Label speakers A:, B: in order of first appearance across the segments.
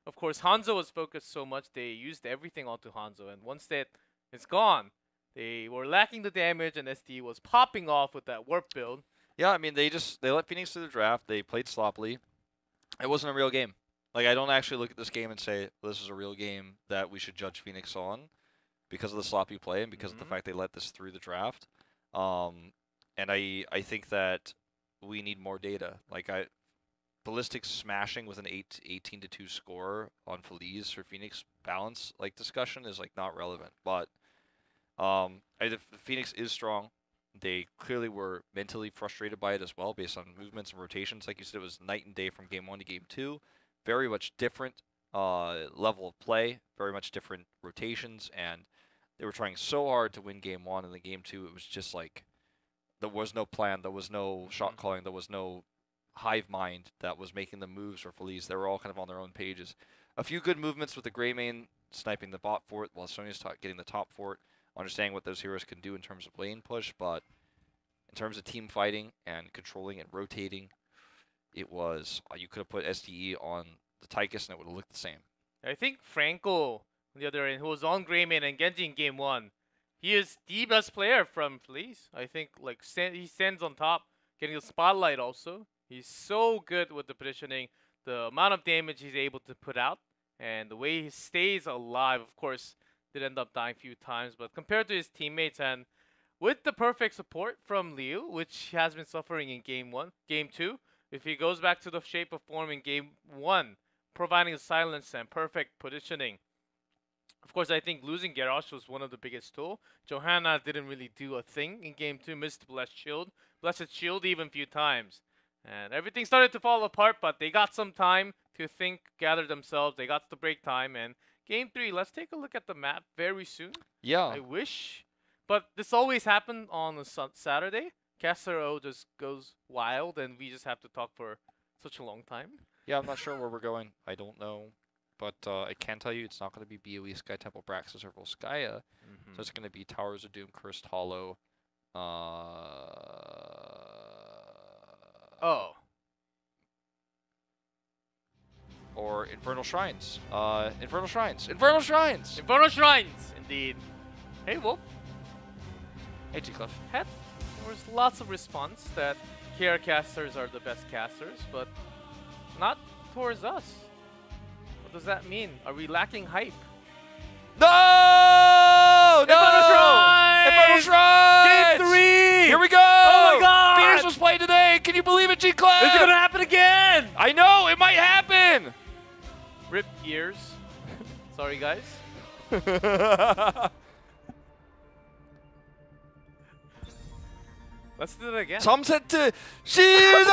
A: Of course, Hanzo was focused so much, they used everything onto Hanzo. And once that is gone, they were lacking the damage, and SD was popping off with that warp build.
B: Yeah, I mean, they let Phoenix through the draft. They played sloppily. It wasn't a real game. Like, I don't actually look at this game and say, well, this is a real game that we should judge Phoenix on because of the sloppy play and because of the fact they let this through the draft. And I think that we need more data. Like, Ballistix smashing with an 18-2 score on Feliz for Phoenix balance like discussion is like not relevant. But Phoenix is strong. They clearly were mentally frustrated by it as well, based on movements and rotations. Like you said, it was night and day from game 1 to game 2. Very much different level of play, very much different rotations, and they were trying so hard to win game 1, and then game 2 it was just like there was no plan, there was no shot calling, there was no hive mind that was making the moves for Feliz. They were all kind of on their own pages. A few good movements with the Grey main sniping the bot fort while Sonya's getting the top fort, understanding what those heroes can do in terms of lane push, but in terms of team fighting and controlling and rotating, it was, you could have put SDE on the Tychus and it would have looked the same.
A: I think Franco, on the other end, who was on Greymane and Genji in game 1, he is the best player from Feliz. I think like he stands on top, getting the spotlight also. He's so good with the positioning, the amount of damage he's able to put out, and the way he stays alive. Of course, did end up dying a few times, but compared to his teammates and with the perfect support from Liu, which has been suffering in game 2, if he goes back to the shape of form in game 1, providing silence and perfect positioning. Of course, I think losing Garrosh was one of the biggest tool. Johanna didn't really do a thing in game 2, missed Blessed Shield even a few times. And everything started to fall apart, but they got some time to think, gather themselves. They got the break time, and game 3, let's take a look at the map very soon.
B: Yeah.
A: I wish. But this always happened on a Saturday. Caster O just goes wild, and we just have to talk for such a long time.
B: Yeah, I'm not sure where we're going. I don't know. But I can tell you it's not going to be BOE, Sky Temple, Braxis, or Volskaya. So it's going to be Towers of Doom, Cursed Hollow. Or Infernal Shrines. Infernal Shrines! Infernal Shrines!
A: Infernal Shrines, indeed. Hey, Wolf.
B: Hey, G-Cliff.
A: There was lots of response that KR casters are the best casters, but not towards us. What does that mean? Are we lacking hype?
B: No!
A: Infernal Shrines!
B: Infernal Shrines!
A: Game 3!
B: Here we go!
A: Oh my god!
B: Phoenix was playing today! Can you believe it, G-Cliff?
A: Is it gonna happen again?
B: I know! It might happen!
A: Rip ears. Sorry, guys. Let's do it again.
B: 3세트 시작하겠습니다!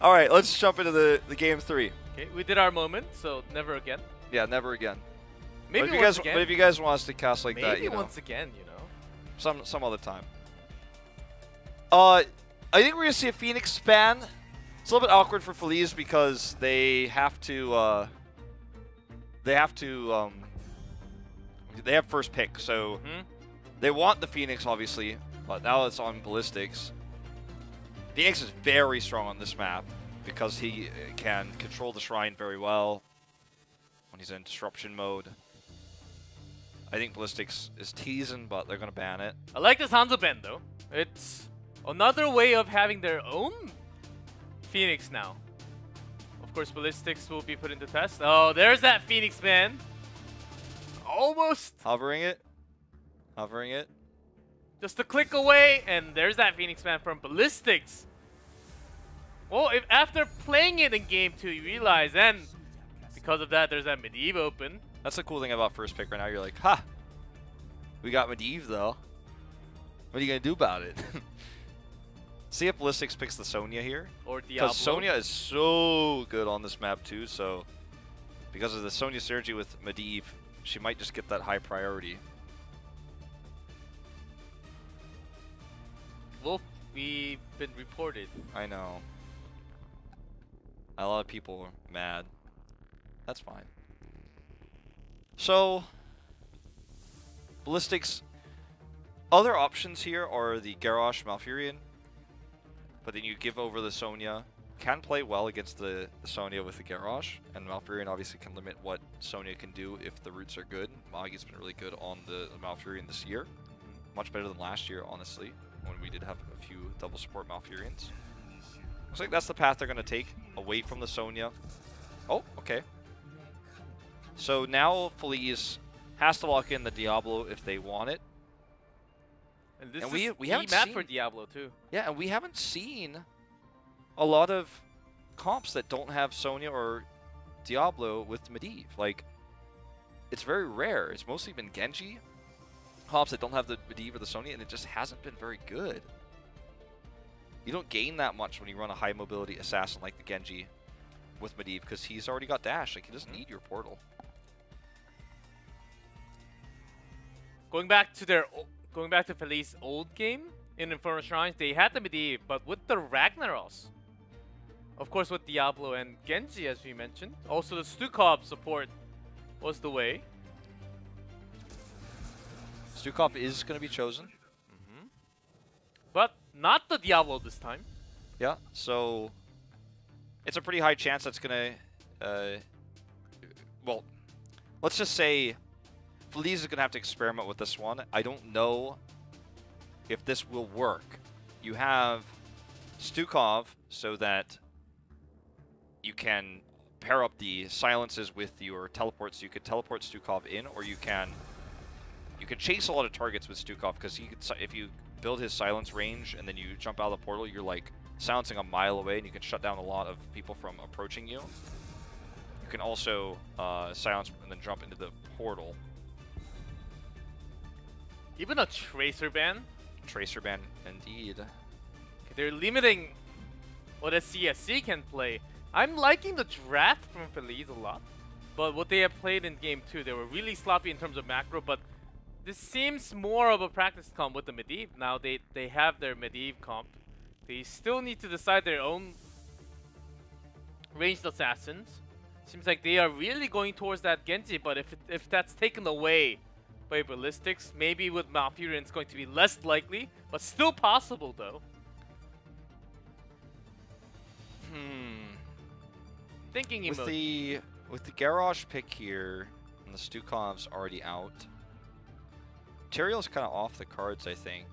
B: Alright, let's jump into the game 3.
A: Okay, we did our moment, so never again.
B: Yeah, never again.
A: Maybe
B: but
A: once again.
B: But if you guys want us to cast like
A: Maybe
B: that, you know.
A: once again, you know.
B: Some other time. I think we're gonna see a Phoenix span. It's a little bit awkward for Feliz because they have first pick, so they want the Phoenix obviously, but now it's on Ballistix. Phoenix is very strong on this map because he can control the shrine very well when he's in disruption mode. I think Ballistix is teasing, but they're gonna ban it.
A: I like this Hanzo ban though. It's another way of having their own Phoenix now. Of course, Ballistix will be put into test. Oh, there's that Phoenix ban. Almost.
B: Hovering it. Hovering it.
A: Just a click away, and there's that Phoenix man from Ballistix. Well, if after playing it in game 2, you realize, and because of that, there's that Medivh open.
B: That's the cool thing about first pick right now. You're like, ha! We got Medivh, though. What are you going to do about it? See if Ballistix picks the Sonya here.
A: Or Diablo.
B: Because Sonya is so good on this map, too. So, because of the Sonya synergy with Medivh, she might just get that high priority.
A: Wolf, we've been reported.
B: I know. A lot of people are mad. That's fine. So, Ballistix. Other options here are the Garrosh Malfurion. but then you give over the Sonya. Can play well against the Sonya with the Garrosh, and Malfurion obviously can limit what Sonya can do if the roots are good. Magi's been really good on the Malfurion this year. Much better than last year, honestly, when we did have a few double support Malfurions. Looks like that's the path they're going to take, away from the Sonya. Oh, okay. So now Feliz has to lock in the Diablo if they want it.
A: And this
B: And
A: is
B: we
A: key
B: haven't
A: map
B: seen-
A: for Diablo too.
B: Yeah, and we haven't seen a lot of comps that don't have Sonya or Diablo with Medivh. Like, it's very rare. It's mostly been Genji comps that don't have the Medivh or the Sonya, and it just hasn't been very good. You don't gain that much when you run a high mobility assassin like the Genji with Medivh, because he's already got dash. Like, he doesn't need your portal.
A: Going back to Feliz's old game in Infernal Shrines, they had the Medivh, but with the Ragnaros. Of course, with Diablo and Genji, as we mentioned. Also, the Stukov support was the way.
B: Stukov is going to be chosen.
A: But not the Diablo this time.
B: Yeah, so it's a pretty high chance that's going to, well, let's just say Feliz is going to have to experiment with this one. I don't know if this will work. You have Stukov so that you can pair up the silences with your teleports. You could teleport Stukov in, or you can chase a lot of targets with Stukov, because if you build his silence range and then you jump out of the portal, you're like silencing a mile away, and you can shut down a lot of people from approaching you. You can also silence and then jump into the portal.
A: Even a Tracer ban.
B: Tracer ban, indeed.
A: They're limiting what a CSC can play. I'm liking the draft from Feliz a lot, but what they have played in game 2, they were really sloppy in terms of macro, but this seems more of a practice comp with the Medivh. Now they have their Medivh comp. They still need to decide their own ranged assassins. Seems like they are really going towards that Genji, but if that's taken away by Ballistix, maybe with Malfurion it's going to be less likely, but still possible though. Thinking emoji.
B: With the Garrosh pick here, and the Stukov's already out, Tyrael's kind of off the cards, I think,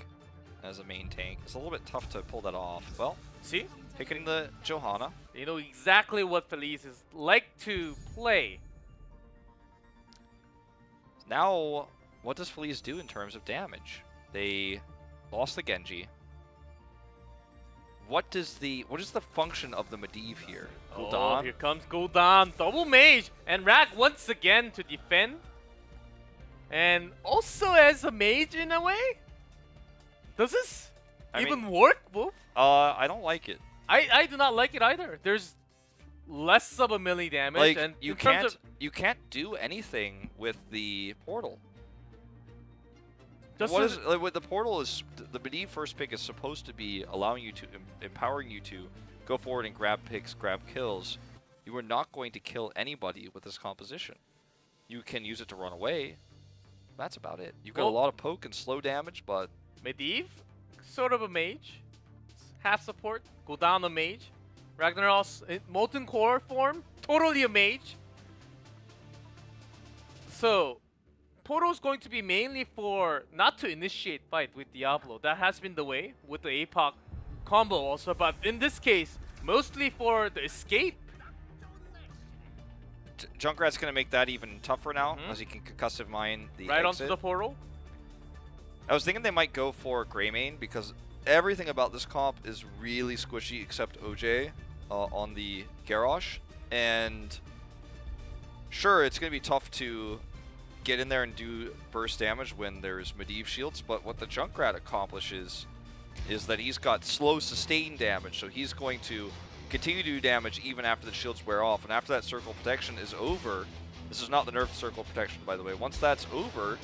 B: as a main tank. It's a little bit tough to pull that off. Well,
A: see?
B: picking the Johanna.
A: They know exactly what Feliz is like to play.
B: Now, what does Feliz do in terms of damage? They lost the Genji. What is the function of the Medivh here?
A: Oh,
B: Gul'dan?
A: here comes Gul'dan, double mage, and Rag once again to defend. And also as a mage in a way? Does this even work, Wolf?
B: I don't like it.
A: I do not like it either. There's less of a melee damage,
B: Like,
A: and
B: you can't do anything with the portal.
A: just
B: What
A: as-
B: is like, what the portal is? The Medivh first pick is supposed to be allowing you to, empowering you to go forward and grab picks, grab kills. You are not going to kill anybody with this composition. You can use it to run away. That's about it. You've got a lot of poke and slow damage, but
A: Medivh, sort of a mage. Half support, Gul'dan a mage. Ragnaros in Molten Core form, totally a mage. So, Portal's going to be mainly for not to initiate fight with Diablo. That has been the way with the APOC combo also, but in this case, mostly for the escape.
B: Junkrat's going to make that even tougher now, as he can concussive mine the
A: Right
B: exit.
A: onto the portal.
B: I was thinking they might go for Greymane, because everything about this comp is really squishy except OJ on the Garrosh. And sure, it's going to be tough to get in there and do burst damage when there's Medivh shields, but what the Junkrat accomplishes is that he's got slow sustain damage, so he's going to continue to do damage even after the shields wear off. And after that circle protection is over, this is not the nerfed circle protection, by the way, once that's over,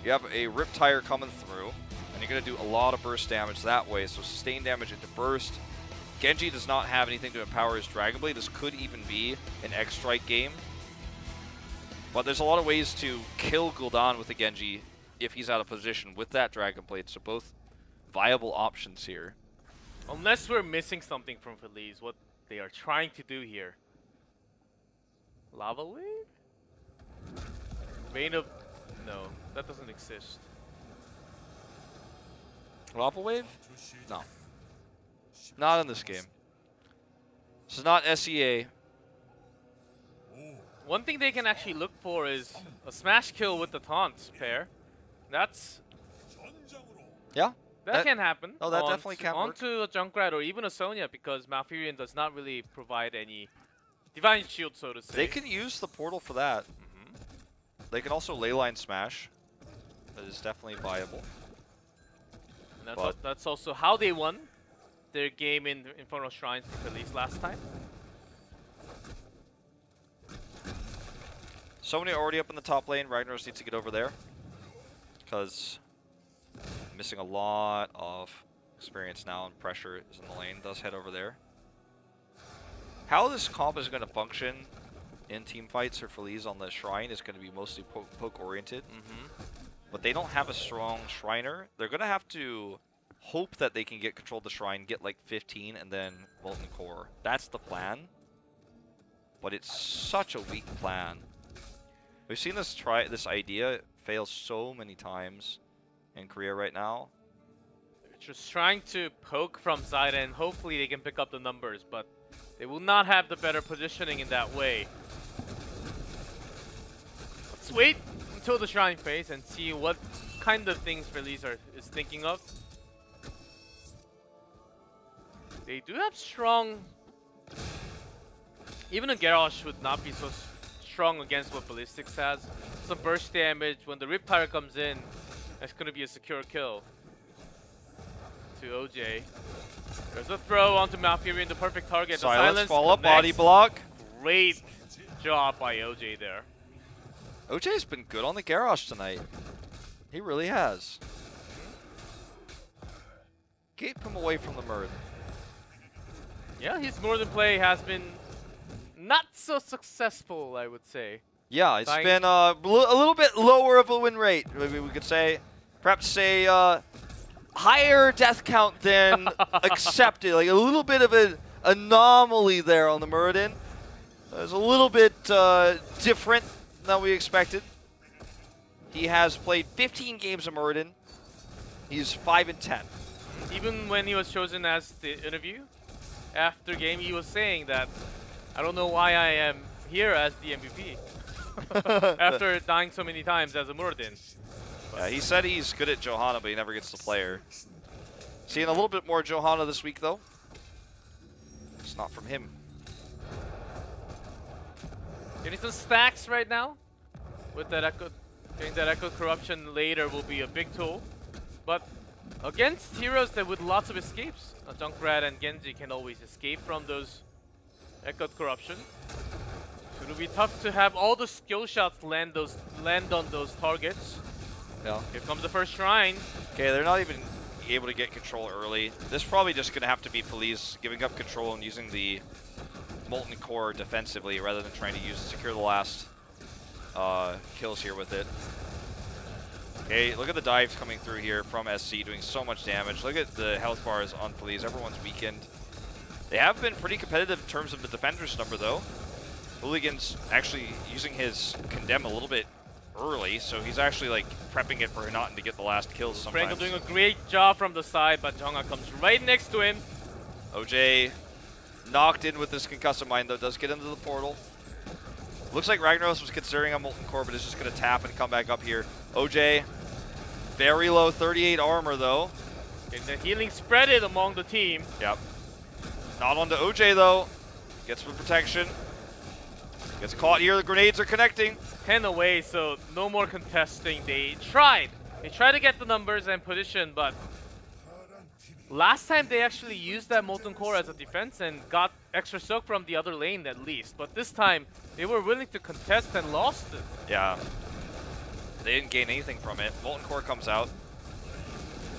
B: you have a Riptire coming through, and you're going to do a lot of burst damage that way, so sustain damage into burst. Genji does not have anything to empower his Dragon Blade. This could even be an X-Strike game. But there's a lot of ways to kill Gul'dan with the Genji if he's out of position with that Dragon Blade, so both viable options here.
A: Unless we're missing something from Feliz, what they are trying to do here. Lava Wave? Vein of... No, that doesn't exist.
B: Lava Wave? No. Not in this game. This is not SEA.
A: One thing they can actually look for is a smash kill with the taunts pair. That's...
B: Yeah.
A: That can happen.
B: Oh, that definitely can work.
A: Onto a Junkrat or even a Sonya, because Malfurion does not really provide any Divine Shield, so to say.
B: They can use the portal for that. They can also leyline smash. That is definitely viable.
A: And that's also how they won their game in Infernal Shrines for Feliz last time.
B: Sonya already up in the top lane. Ragnaros needs to get over there, because missing a lot of experience now, and pressure is in the lane. Does head over there. How this comp is going to function in team fights for Feliz on the Shrine is going to be mostly poke oriented. But they don't have a strong Shriner. They're going to have to hope that they can get control of the Shrine, get like 15, and then Molten Core. That's the plan. But it's such a weak plan. We've seen this idea fail so many times in Korea right now.
A: They're just trying to poke from side, and hopefully they can pick up the numbers, but they will not have the better positioning in that way. Let's wait until the Shrine phase and see what kind of things Feliz is thinking of. They do have strong... Even a Garrosh would not be so strong against what Ballistix has. Some burst damage. When the Riptire comes in, that's going to be a secure kill to OJ. There's a throw onto Malfurion, the perfect target.
B: Silence follow-up, body block.
A: Great job by OJ there.
B: OJ's been good on the Garrosh tonight. He really has. Keep him away from the Murd.
A: Yeah, his Northern play has been not so successful, I would say.
B: Yeah, it's been a little bit lower of a win rate. Maybe we could say, perhaps say higher death count than accepted. Like a little bit of an anomaly there on the Muradin. It was a little bit different than we expected. He has played 15 games of Muradin. He's 5-10.
A: Even when he was chosen as the interview, after game he was saying that, I don't know why I am here as the MVP. After dying so many times as a Muradin.
B: Yeah, he said he's good at Johanna, but he never gets to play her. Seeing a little bit more Johanna this week, though. It's not from him.
A: Getting some stacks right now. With that Echo, getting that Echo Corruption later will be a big tool. But against heroes that with lots of escapes, Junkrat and Genji can always escape from those Echo Corruption. So it'll be tough to have all the skill shots land on those targets.
B: Yeah.
A: Here comes the first Shrine.
B: Okay, they're not even able to get control early. This is probably just going to have to be Feliz giving up control and using the Molten Core defensively rather than trying to secure the last kills here with it. Okay, look at the dives coming through here from SC, doing so much damage. Look at the health bars on Feliz. Everyone's weakened. They have been pretty competitive in terms of the defender's number, though. Hooligan's actually using his Condemn a little bit early, so he's actually like prepping it for Hinauten to get the last kills sometimes.
A: Frankel doing a great job from the side, but Jonga comes right next to him.
B: OJ knocked in with this Concussive Mine, though, does get into the portal. Looks like Ragnaros was considering a Molten Core, but is just going to tap and come back up here. OJ, very low, 38 armor, though.
A: Getting the healing spreaded among the team.
B: Yep. Not onto OJ, though. Gets some protection. Gets caught here. The grenades are connecting.
A: 10 away, so no more contesting. They tried to get the numbers and position, but last time they actually used that Molten Core as a defense and got extra soak from the other lane at least. But this time, they were willing to contest and lost it.
B: Yeah. They didn't gain anything from it. Molten Core comes out.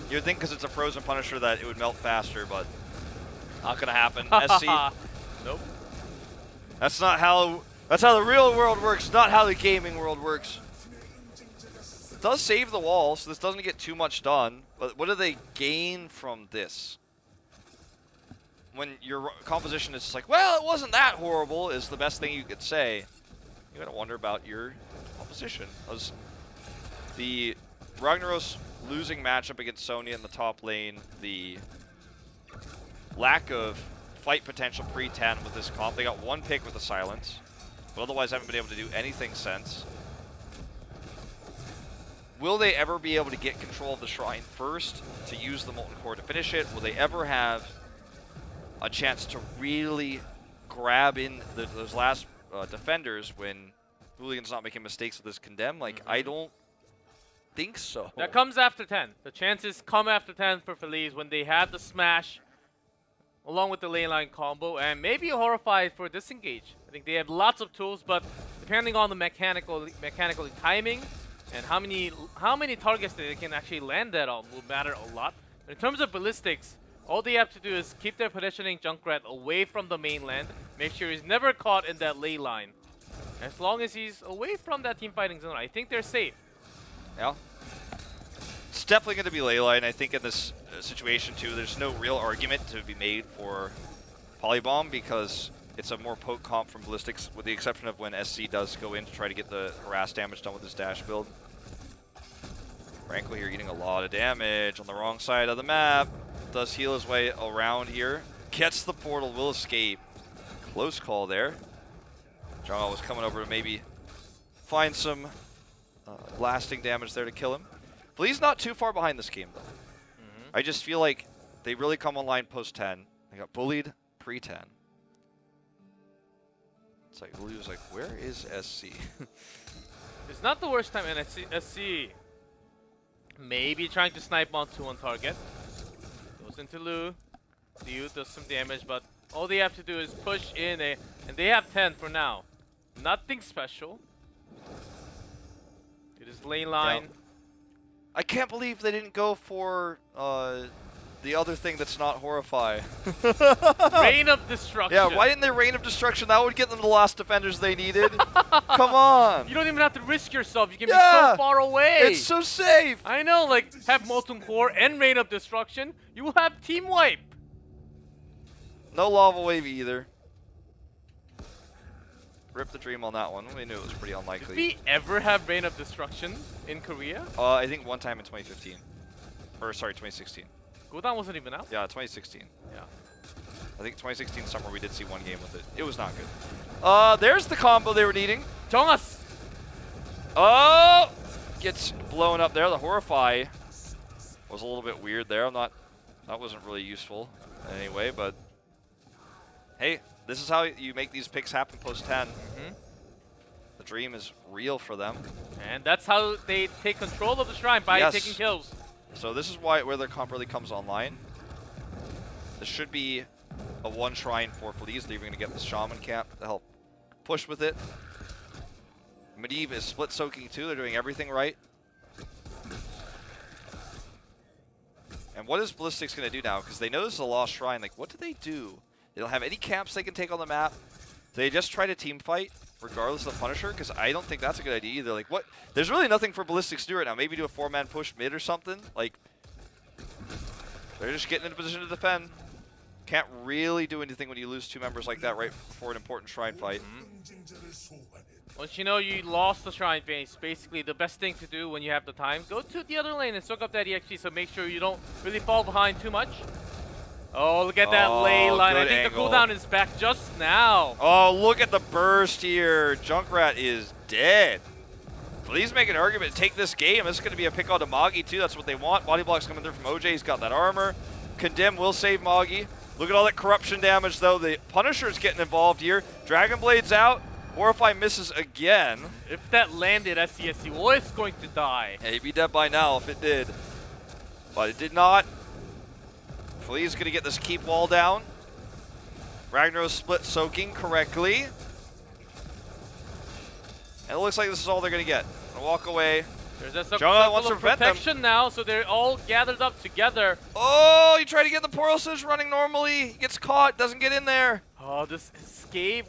B: You would think because it's a frozen Punisher that it would melt faster, but not going to happen. SC.
A: Nope.
B: That's how the real world works, not how the gaming world works. It does save the wall, so this doesn't get too much done. But what do they gain from this? when your composition is just like, well, it wasn't that horrible, is the best thing you could say. You gotta wonder about your composition. The Ragnaros losing matchup against Sonya in the top lane, the lack of fight potential pre-10 with this comp. They got one pick with the silence, but otherwise haven't been able to do anything since. Will they ever be able to get control of the Shrine first to use the Molten Core to finish it? Will they ever have a chance to really grab in those last defenders when Hooligan's not making mistakes with his Condemn? Like, I don't think so.
A: That comes after 10. The chances come after 10 for Feliz when they have the smash along with the lane line combo and maybe a Horrify for disengage. I think they have lots of tools, but depending on the mechanical timing and how many targets that they can actually land that on will matter a lot. In terms of Ballistics, all they have to do is keep their positioning Junkrat away from the mainland, make sure he's never caught in that ley line. As long as he's away from that team fighting zone, I think they're safe.
B: Yeah. It's definitely going to be ley line. I think in this situation too, there's no real argument to be made for Polybomb because it's a more potent comp from Ballistics, with the exception of when SC does go in to try to get the harass damage done with his dash build. Frankly, you're getting a lot of damage on the wrong side of the map. Does heal his way around here. Gets the portal, will escape. Close call there. John was coming over to maybe find some lasting damage there to kill him. Flea's not too far behind this game, though. I just feel like they really come online post-10. They got bullied pre-10. It's like, Lee was like, where is SC?
A: It's not the worst time, and SC maybe trying to snipe on 2 on target. Goes into Lu. Liu does some damage, but all they have to do is push in, and they have 10 for now. Nothing special. It is lane line.
B: Yeah. I can't believe they didn't go for the other thing that's not Horrify.
A: Rain of Destruction.
B: Yeah, why didn't they Rain of Destruction? That would get them the last defenders they needed. Come on.
A: You don't even have to risk yourself. You can be so far away.
B: It's so safe.
A: I know, like, have Molten Core and Rain of Destruction. You will have Team Wipe.
B: No Lava Wave either. Rip the dream on that one. We knew it was pretty unlikely.
A: Did we ever have Rain of Destruction in Korea?
B: I think one time in 2015. Or, sorry, 2016.
A: Godan wasn't even out?
B: Yeah, 2016.
A: Yeah.
B: I think 2016 summer we did see one game with it. It was not good. There's the combo they were needing.
A: Jongas!
B: Oh! Gets blown up there. The Horrify was a little bit weird there. That wasn't really useful anyway, but hey, this is how you make these picks happen post-10. The dream is real for them.
A: And that's how they take control of the Shrine, by taking kills.
B: So this is where their comp really comes online. This should be a one Shrine for Feliz. They're even going to get the Shaman Cap to help push with it. Medivh is split soaking too. They're doing everything right. And what is Ballistix going to do now? Because they know this is a lost Shrine. Like, what do? They don't have any camps they can take on the map. They just try to team fight regardless of the Punisher, because I don't think that's a good idea either. Like, what? There's really nothing for Ballistix to do right now. Maybe do a 4-man push mid or something. Like, they're just getting in a position to defend. Can't really do anything when you lose 2 members like that right before an important Shrine fight.
A: Once you know you lost the Shrine base, basically the best thing to do when you have the time, go to the other lane and soak up that EXP, so make sure you don't really fall behind too much. Oh, look at that ley line. I think the cooldown is back just now.
B: Oh, look at the burst here. Junkrat is dead. Please make an argument to take this game. This is going to be a pick on to Magi, too. That's what they want. Body block's coming through from OJ. He's got that armor. Condemn will save Magi. Look at all that corruption damage, though. The Punisher's getting involved here. Dragon Blade's out. Horrify misses again.
A: If that landed, SCSC was going to die.
B: Yeah, he'd be dead by now if it did. But it did not. Flea's going to get this keep wall down. Ragnaros split soaking correctly. And it looks like this is all they're going to get. Gonna walk away.
A: There's a
B: Jonah wants to prevent
A: protection now, so they're all gathered up together.
B: Oh, you try to get the portal surge running normally. He gets caught, doesn't get in there.
A: Oh, this escape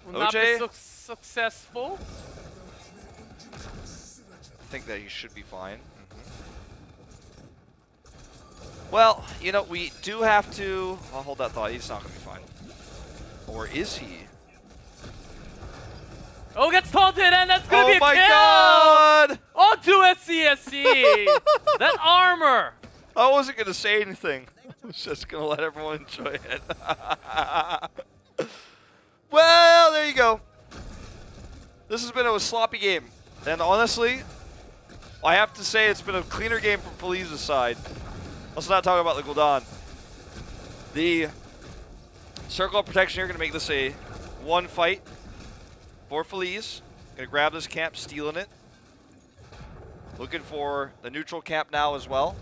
A: will not be successful.
B: I think that he should be fine. Well, you know, we do have to... I'll hold that thought. He's not going to be fine. Or is he?
A: Oh, gets taunted, and that's going to be a
B: kill!
A: Oh
B: my god!
A: Onto SCSC! That armor!
B: I wasn't going to say anything. I was just going to let everyone enjoy it. Well, there you go. This has been a sloppy game. And honestly, I have to say it's been a cleaner game from Feliz's side. Let's not talk about the Gul'dan. The Circle of Protection here going to make this a one fight for Feliz. Going to grab this camp, stealing it. Looking for the neutral camp now as well.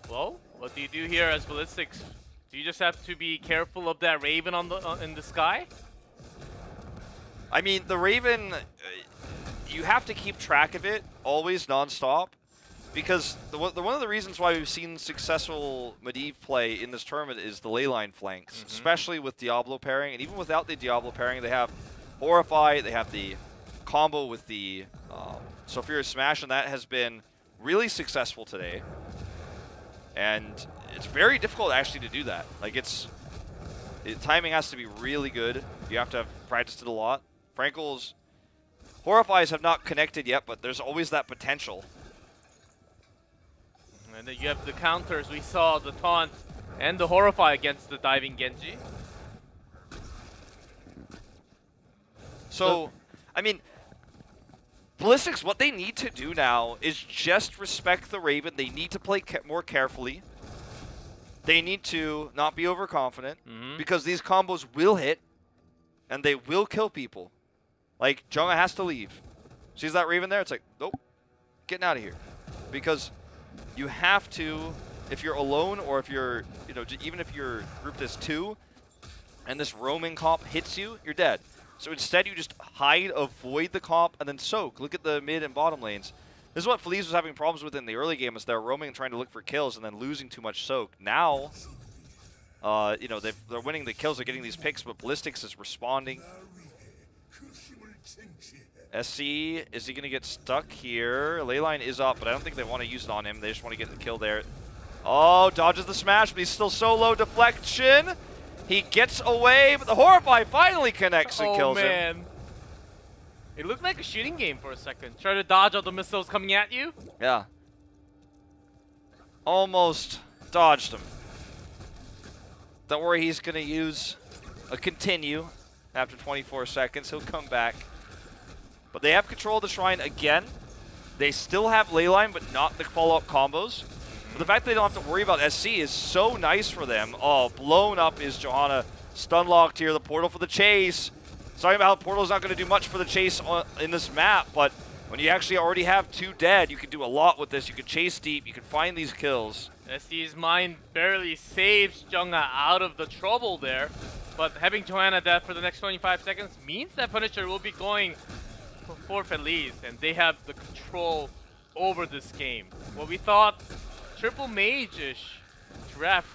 A: Well, what do you do here as Ballistix? Do you just have to be careful of that Raven on the in the sky?
B: I mean, the Raven, you have to keep track of it always nonstop, because one of the reasons why we've seen successful Medivh play in this tournament is the leyline flanks, especially with Diablo pairing, and even without the Diablo pairing, they have Horrify, they have the combo with the Sulfurious Smash, and that has been really successful today. And it's very difficult actually to do that. Like timing has to be really good. You have to have practiced it a lot. Frankel's Horrifies have not connected yet, but there's always that potential.
A: And then you have the counters. We saw the taunt and the Horrify against the diving Genji.
B: So, I mean, Ballistix, what they need to do now is just respect the Raven. They need to play more carefully. They need to not be overconfident, because these combos will hit, and they will kill people. Like, Junga has to leave. Sees that Raven there? It's like, nope, getting out of here. Because you have to, if you're alone, or if you're, you know, even if you're grouped as two, and this roaming comp hits you, you're dead. So instead, you just hide, avoid the comp, and then soak. Look at the mid and bottom lanes. This is what Feliz was having problems with in the early game, is they're roaming and trying to look for kills and then losing too much soak. Now, you know, they're winning the kills, they're getting these picks, but Ballistix is responding. SC, is he going to get stuck here? Leyline is up, but I don't think they want to use it on him. They just want to get the kill there. Oh, dodges the smash, but he's still so low. Deflection. He gets away, but the Horrify finally connects and kills him.
A: It looked like a shooting game for a second. Try to dodge all the missiles coming at you.
B: Yeah. Almost dodged him. Don't worry, he's going to use a continue after 24 seconds. He'll come back. But they have control of the Shrine again. They still have Leyline, but not the follow-up combos. But the fact that they don't have to worry about SC is so nice for them. Oh, blown up is Johanna. Stun locked here. The portal for the chase. Talking about how portal's not going to do much for the chase in this map, but when you actually already have two dead, you can do a lot with this. You can chase deep. You can find these kills.
A: SC's mind barely saves Junga out of the trouble there, but having Johanna dead for the next 25 seconds means that Punisher will be going for Feliz, and they have the control over this game. What we thought triple mage-ish draft,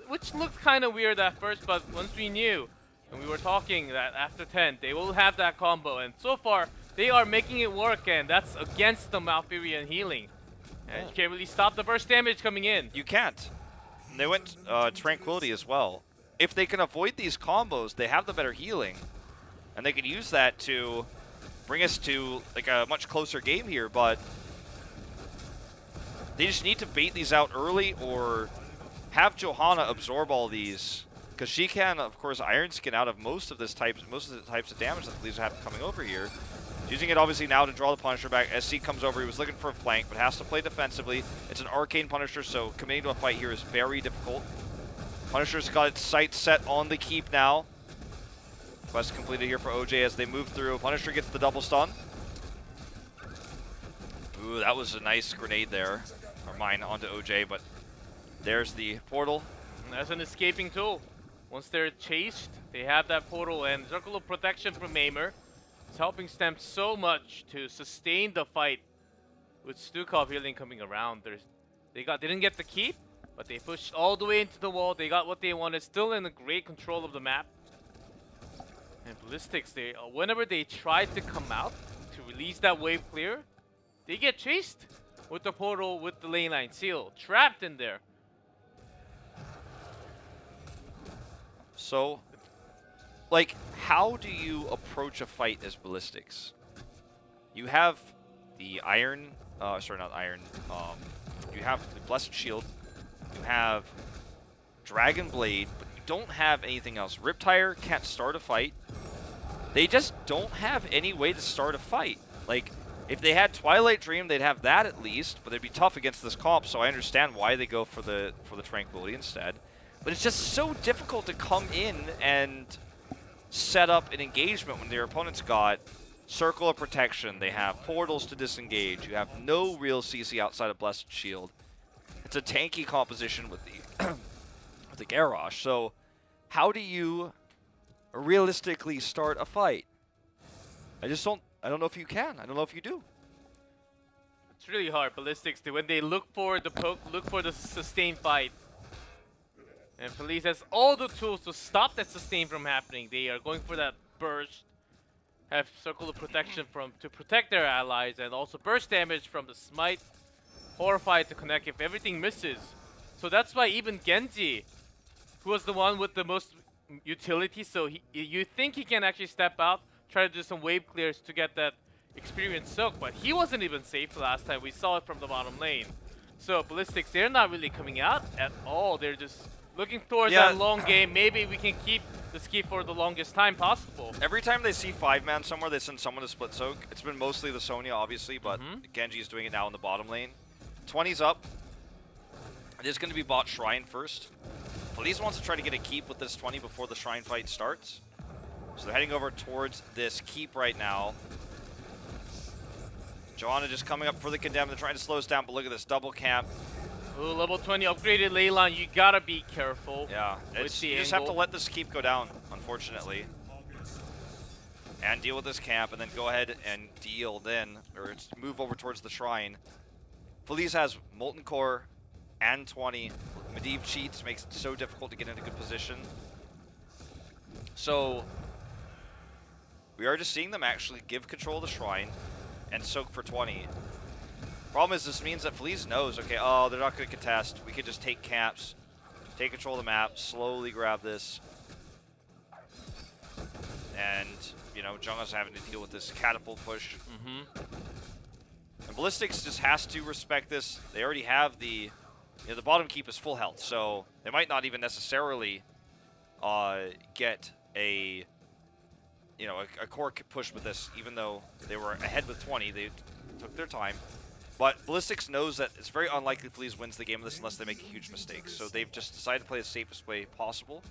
A: which looked kind of weird at first, but once we knew, and we were talking that after 10, they will have that combo, and so far, they are making it work, and that's against the Malfurion healing. And you can't really stop the burst damage coming in.
B: You can't. And they went Tranquility as well. If they can avoid these combos, they have the better healing, and they can use that to bring us to like a much closer game here, but they just need to bait these out early or have Johanna absorb all these, because she can, of course, Iron Skin out of most of the types of damage that these have coming over here. Using it obviously now to draw the Punisher back. SC comes over. He was looking for a flank, but has to play defensively. It's an Arcane Punisher, so committing to a fight here is very difficult. Punisher's got its sights set on the keep now. Quest completed here for OJ as they move through. Punisher gets the double stun. Ooh, that was a nice grenade there. Or mine onto OJ, but there's the portal.
A: That's an escaping tool. Once they're chased, they have that portal, and Circle of Protection from Aimer. It's helping Stem so much to sustain the fight with Stukov healing coming around. They didn't get the keep, but they pushed all the way into the wall. They got what they wanted, still in a great control of the map. And Ballistix, whenever they tried to come out to release that wave clear, they get chased with the portal with the lane line seal, trapped in there.
B: So, like, how do you approach a fight as Ballistix? You have the iron, sorry, not iron. You have the Blessed Shield. You have Dragon Blade, but you don't have anything else. Riptire can't start a fight. They just don't have any way to start a fight. Like, if they had Twilight Dream, they'd have that at least, but they'd be tough against this comp, so I understand why they go for the Tranquility instead. But it's just so difficult to come in and set up an engagement when their opponent's got Circle of Protection, they have portals to disengage, you have no real CC outside of Blessed Shield. It's a tanky composition with the with the Garrosh. So how do you realistically start a fight? I don't know if you can. I don't know if you do.
A: It's really hard. Ballistix, when they look for the poke, look for the sustained fight. And Feliz has all the tools to stop that sustain from happening. They are going for that burst, have Circle of Protection to protect their allies, and also burst damage from the smite. Horrified to connect if everything misses. So that's why even Genji, who was the one with the most utility, so you think he can actually step out, try to do some wave clears to get that experience soak, but he wasn't even safe last time. We saw it from the bottom lane. So Ballistix, they're not really coming out at all. They're just looking towards that long game. Maybe we can keep this key for the longest time possible.
B: Every time they see 5-man somewhere, they send someone to split soak. It's been mostly the Sonya, obviously, but Genji's doing it now in the bottom lane. 20's up. It is going to be bot Shrine first. Feliz wants to try to get a keep with this 20 before the Shrine fight starts. So they're heading over towards this keep right now. Joanna just coming up for the Condemn. They're trying to slow us down, but look at this double camp.
A: Ooh, level 20 upgraded Leyline. You gotta be careful.
B: Yeah, you just have to let this keep go down, unfortunately. And deal with this camp, and then go ahead and deal then, or move over towards the Shrine. Feliz has Molten Core and 20. Medivh cheats, makes it so difficult to get into good position. So, we are just seeing them actually give control of the Shrine and soak for 20. Problem is, this means that Feliz knows, okay, oh, they're not going to contest. We could just take camps, take control of the map, slowly grab this. And, you know, Jung's having to deal with this catapult push. And Ballistix just has to respect this. They already have the bottom keep is full health, so they might not even necessarily get a core push with this, even though they were ahead with 20. They took their time. But Ballistix knows that it's very unlikely Feliz wins the game of this unless they make a huge mistake. So they've just decided to play the safest way possible.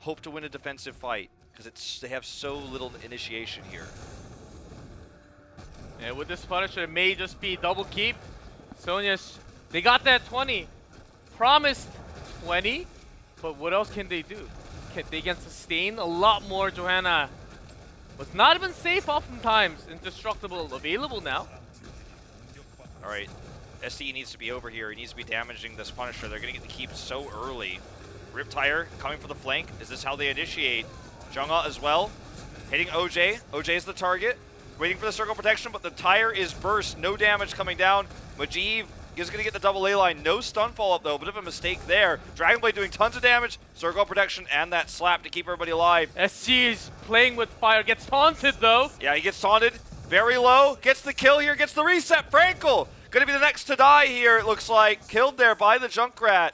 B: Hope to win a defensive fight, because they have so little initiation here.
A: And with this Punisher, it may just be double keep. Sonya's, they got that 20. Promised 20, but what else can they do? They can sustain a lot more. Johanna was not even safe oftentimes. Indestructible available now.
B: Alright, SE needs to be over here. He needs to be damaging this Punisher. They're going to get the keep so early. Riptire coming for the flank. Is this how they initiate? Jungha as well. Hitting OJ. OJ is the target. Waiting for the circle protection, but the tire is burst. No damage coming down. Medivh is going to get the double ley line. No stun follow-up, though. Bit of a mistake there. Dragonblade doing tons of damage. Circle protection and that slap to keep everybody alive.
A: SG is playing with fire. Gets taunted, though.
B: Yeah, he gets taunted. Very low. Gets the kill here. Gets the reset. Frankel going to be the next to die here, it looks like. Killed there by the Junkrat.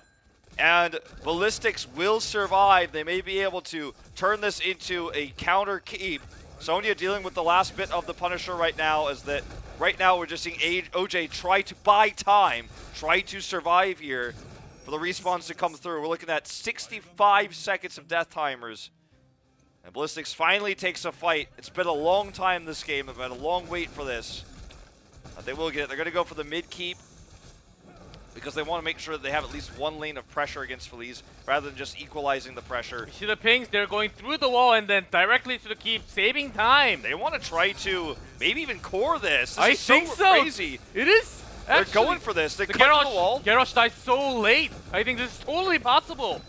B: And Ballistix will survive. They may be able to turn this into a counter keep. Sonya dealing with the last bit of the Punisher right now, as that right now we're just seeing OJ try to buy time, try to survive here for the respawns to come through. We're looking at 65 seconds of death timers. And Ballistix finally takes a fight. It's been a long time this game. It's been a long wait for this. But they will get it. They're going to go for the mid keep, because they want to make sure that they have at least one lane of pressure against Feliz, rather than just equalizing the pressure.
A: You see the pings, they're going through the wall and then directly to the keep, saving time.
B: They want to try to maybe even core this.
A: I think so.
B: Crazy.
A: It is.
B: They're going for this. They cut to the wall.
A: Garrosh died so late. I think this is totally possible.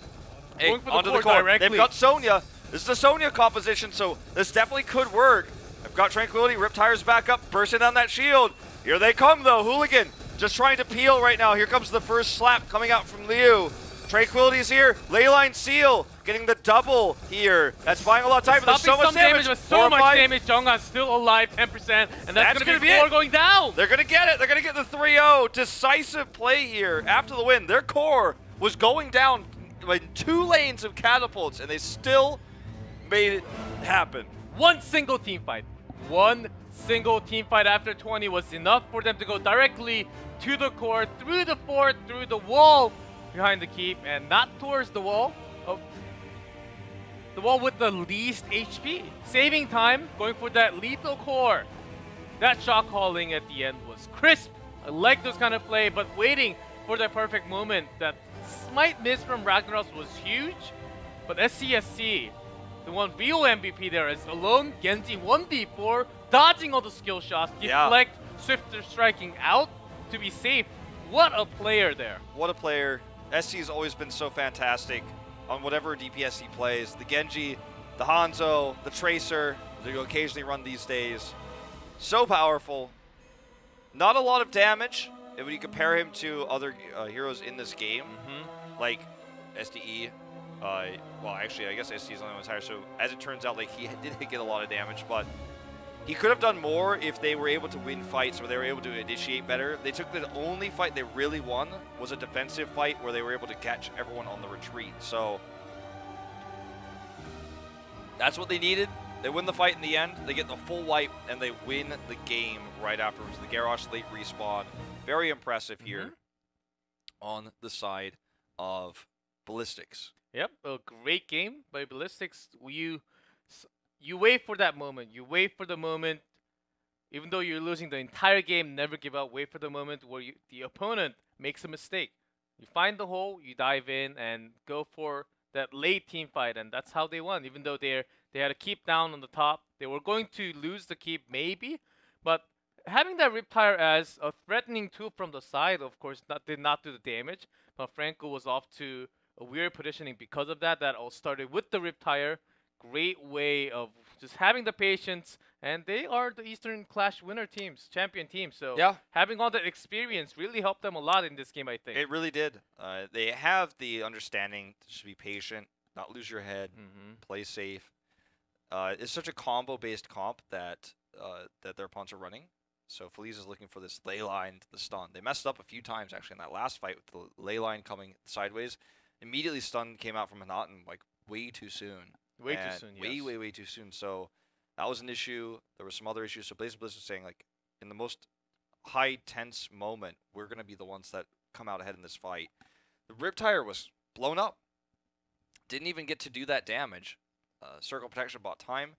B: Hey,
A: going for
B: onto
A: the core directly.
B: They've got Sonya. This is a Sonya composition, so this definitely could work. I've got Tranquility. Riptire's back up, bursting on that shield. Here they come, though. Hooligan just trying to peel right now. Here comes the first slap coming out from Liu. Tranquility's here. Leyline Seal getting the double here. That's buying a lot of time, but there's so much damage.
A: With so much damage, Jonghan's still alive, 10%, and that's going to be 4 going down.
B: They're going to get it. They're going to get the 3-0. Decisive play here after the win. Their core was going down in 2 lanes of catapults, and they still made it happen.
A: One single team fight. One single team fight after 20 was enough for them to go directly to the core, through the fort, through the wall behind the keep, and not towards the wall. The wall with the least HP. Saving time, going for that lethal core. That shot calling at the end was crisp. I like those kind of play, but waiting for the perfect moment. That slight miss from Ragnaros was huge, but SCSC, the one real MVP there, is alone. Genji 1v4, dodging all the skill shots, deflect, Swifter striking out to be safe. What a player there.
B: What a player. SC's always been so fantastic on whatever DPS he plays. The Genji, the Hanzo, the Tracer, they occasionally run these days. So powerful. Not a lot of damage when you compare him to other heroes in this game, like SDE. Well, actually, I guess SDE is the only one higher, so as it turns out, like, he did get a lot of damage, but he could have done more if they were able to win fights where they were able to initiate better. They took the only fight they really won was a defensive fight where they were able to catch everyone on the retreat. So that's what they needed. They win the fight in the end. They get the full wipe, and they win the game right afterwards. The Garrosh late respawn. Very impressive here on the side of Ballistix.
A: Yep, a great game by Ballistix. You wait for that moment. You wait for the moment. Even though you're losing the entire game, never give up. Wait for the moment where the opponent makes a mistake. You find the hole, you dive in, and go for that late team fight. And that's how they won. Even though they had a keep down on the top. They were going to lose the keep, maybe. But having that Riptire as a threatening tool from the side, of course, did not do the damage. But Franco was off to a weird positioning because of that. That all started with the Riptire. Great way of just having the patience, and they are the Eastern Clash winner teams, champion teams. So having all that experience really helped them a lot in this game, I think.
B: It really did. They have the understanding to just be patient, not lose your head, play safe. It's such a combo-based comp that their opponents are running. So Feliz is looking for this ley line to the stun. They messed up a few times actually in that last fight with the ley line coming sideways. Immediately stun came out from Hanaten like way too soon.
A: Way too soon, yes.
B: Way too soon. So that was an issue. There were some other issues. So Blaze Bliss was saying, like, in the most high tense moment, we're going to be the ones that come out ahead in this fight. The Riptire was blown up. Didn't even get to do that damage. Circle Protection bought time.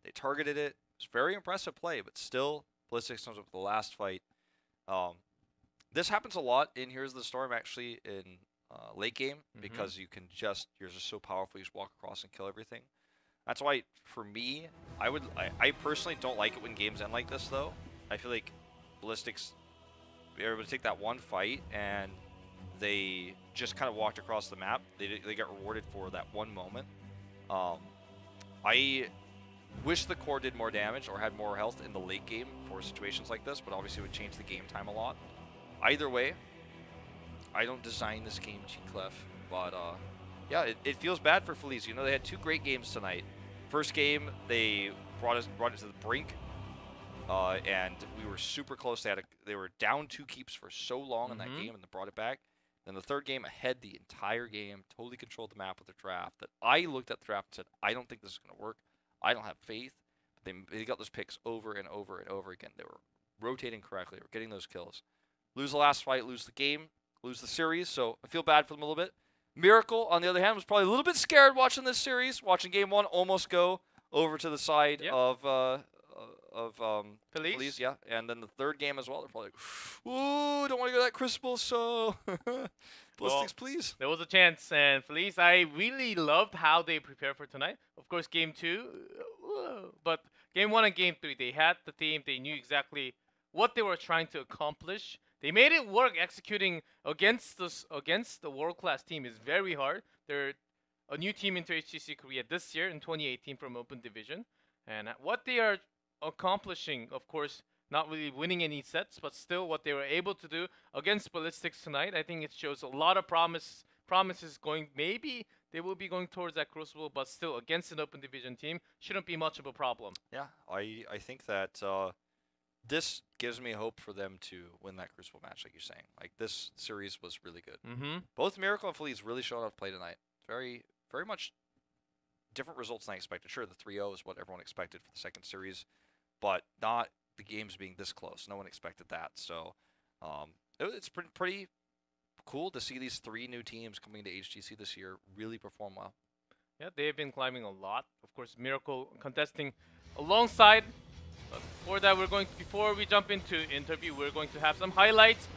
B: They targeted it. It was very impressive play, but still, Ballistix comes up with the last fight. This happens a lot in Heroes of the Storm, actually, in late game, because you're just so powerful, you just walk across and kill everything. That's why, for me, I personally don't like it when games end like this, though. I feel like Ballistix were able to take that one fight, and they just kind of walked across the map. They got rewarded for that one moment. I wish the core did more damage or had more health in the late game for situations like this, but obviously it would change the game time a lot. Either way, I don't design this game, G-Clef, but yeah, it feels bad for Feliz. You know, they had 2 great games tonight. First game, they brought it to the brink, and we were super close. They were down 2 keeps for so long in that game, and they brought it back. Then the third game, ahead the entire game, totally controlled the map with their draft. That I looked at the draft and said, I don't think this is going to work. I don't have faith. But they got those picks over and over and over again. They were rotating correctly. They were getting those kills. Lose the last fight, lose the game, lose the series. So I feel bad for them a little bit. Miracle, on the other hand, was probably a little bit scared watching this series, watching game 1 almost go over to the side of Feliz, yeah. And then the third game as well, they're probably like, ooh, don't want to go that Crucible, so Ballistix, please.
A: There was a chance, and Feliz, I really loved how they prepared for tonight. Of course, game 2, but game 1 and game 3, they had the team, they knew exactly what they were trying to accomplish. They made it work. Executing against the world-class team is very hard. They're a new team into HGC Korea this year in 2018 from Open Division. And what they are accomplishing, of course, not really winning any sets, but still what they were able to do against Ballistix tonight, I think it shows a lot of promises going. Maybe they will be going towards that Crucible, but still against an open division team shouldn't be much of a problem.
B: Yeah, I think that this gives me hope for them to win that Crucible match, like you're saying. Like, this series was really good. Both Miracle and Feliz really showed off play tonight. Very, very much different results than I expected. Sure, the 3-0 is what everyone expected for the second series, but not the games being this close. No one expected that. So it's pretty cool to see these 3 new teams coming to HGC this year really perform well.
A: Yeah, they've been climbing a lot. Of course, Miracle contesting alongside. But before that, before we jump into interview, we're going to have some highlights